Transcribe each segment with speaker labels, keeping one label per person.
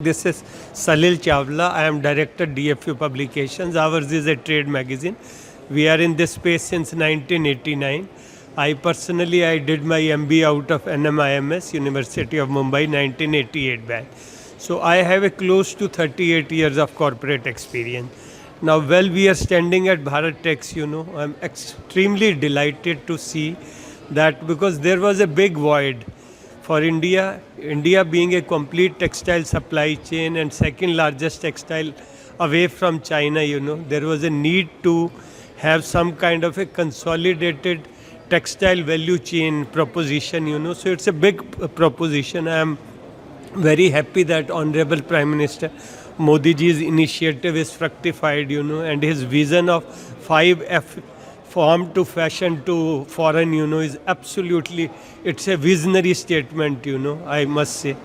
Speaker 1: This is Salil Chawla. I am Director DFU Publications. Ours is a trade magazine. We are in this space since 1989. I did my MBA out of NMIMS, University of Mumbai, 1988 batch. So I have a close to 38 years of corporate experience. Now, we are standing at Bharat Tex, I'm extremely delighted to see that because there was a big void for India, India being a complete textile supply chain and second largest textile away from China, there was a need to have some kind of a consolidated textile value chain proposition, So it's a big proposition. I am very happy that Honorable Prime Minister Modi ji's initiative is fructified, and his vision of 5F farm to fashion to foreign, is absolutely, it's a visionary statement, I must say,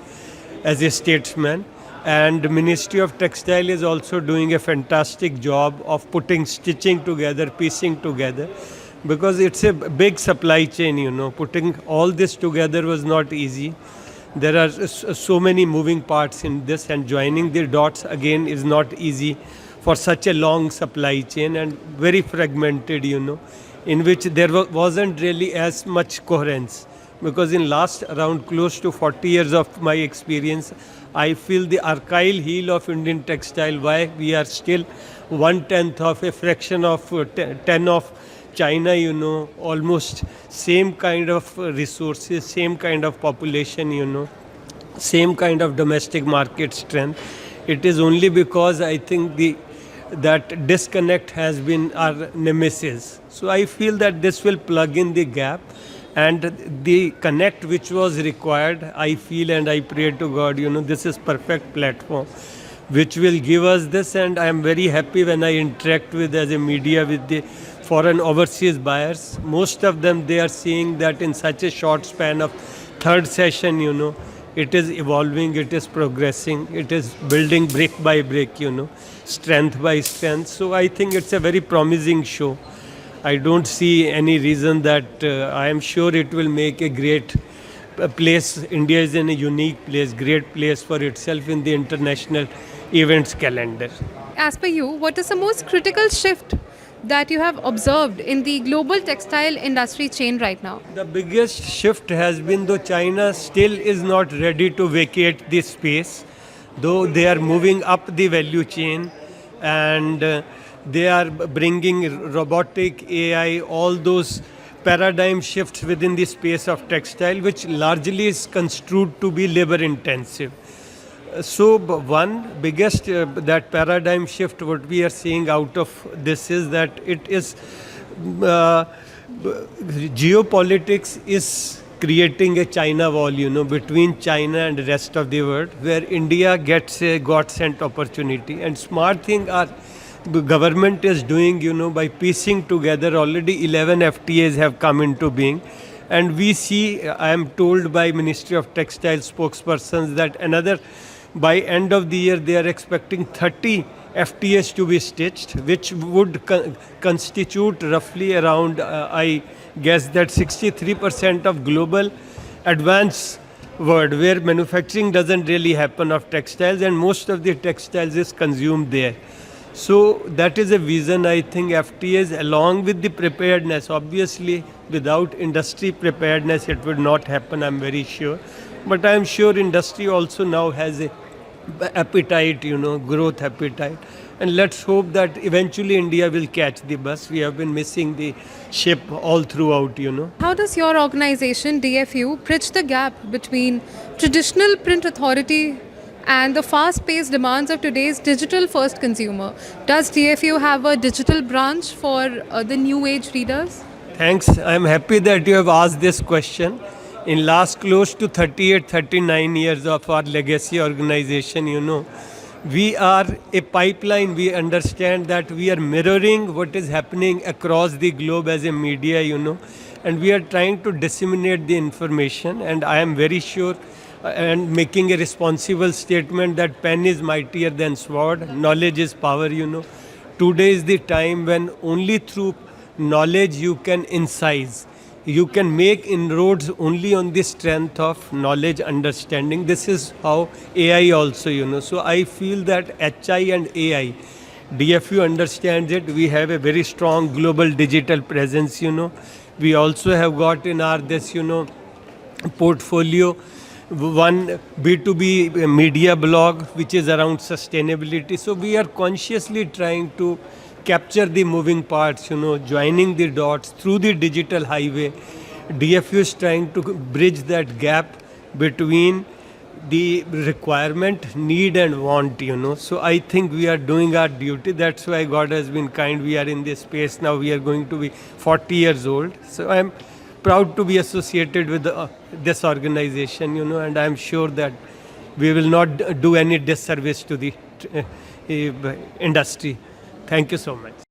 Speaker 1: as a statesman. And the Ministry of Textile is also doing a fantastic job of stitching together, piecing together, because it's a big supply chain, putting all this together was not easy. There are so many moving parts in this, and joining the dots again is not easy for such a long supply chain and very fragmented, in which there wasn't really as much coherence. Because in last around close to 40 years of my experience, I feel the archival heel of Indian textile, why we are still 1/10 of a fraction of 10 of China, almost same kind of resources, same kind of population, same kind of domestic market strength. It is only because I think that disconnect has been our nemesis. So I feel that this will plug in the gap, and the connect which was required, I feel and I pray to God, this is perfect platform which will give us this. And I am very happy when I interact with as a media with the foreign overseas buyers. Most of them, they are seeing that in such a short span of third session, it is evolving, it is progressing, it is building brick by brick, strength by strength. So I think it's a very promising show. I don't see any reason that I am sure it will make a great place. India is in a unique place, great place for itself in the international events calendar.
Speaker 2: As per you, what is the most critical shift that you have observed in the global textile industry chain right now?
Speaker 1: The biggest shift has been, though China still is not ready to vacate this space, though they are moving up the value chain, and they are bringing robotic, AI, all those paradigm shifts within the space of textile, which largely is construed to be labor intensive. So one biggest that paradigm shift what we are seeing out of this is that it is geopolitics is creating a China wall, between China and the rest of the world, where India gets a God-sent opportunity. And smart thing the government is doing, by piecing together. Already 11 FTAs have come into being. And we see, I am told by Ministry of Textile spokespersons that by end of the year, they are expecting 30 FTAs to be stitched, which would constitute roughly around, I guess that 63% of global advanced world, where manufacturing doesn't really happen of textiles, and most of the textiles is consumed there. So that is a vision, I think, FTAs along with the preparedness. Obviously, without industry preparedness, it would not happen, I'm very sure. But I'm sure industry also now has a appetite, growth appetite. And let's hope that eventually India will catch the bus. We have been missing the ship all throughout,
Speaker 2: How does your organization, DFU, bridge the gap between traditional print authority and the fast-paced demands of today's digital-first consumer? Does DFU have a digital branch for the new age readers?
Speaker 1: Thanks. I'm happy that you have asked this question. In last close to 38, 39 years of our legacy organization, we are a pipeline. We understand that we are mirroring what is happening across the globe as a media, and we are trying to disseminate the information. And I am very sure and making a responsible statement that pen is mightier than sword, knowledge is power, Today is the time when only through knowledge you can incise. you can make inroads only on the strength of knowledge, understanding. This is how AI also, So I feel that HI and AI, DFU understands it. We have a very strong global digital presence, We also have got in our portfolio one B2B media blog which is around sustainability. So we are consciously trying to capture the moving parts, joining the dots through the digital highway. DFU is trying to bridge that gap between the requirement, need and want, So I think we are doing our duty. That's why God has been kind. We are in this space now. We are going to be 40 years old. So I'm proud to be associated with this organization, and I'm sure that we will not do any disservice to the industry. Thank you so much.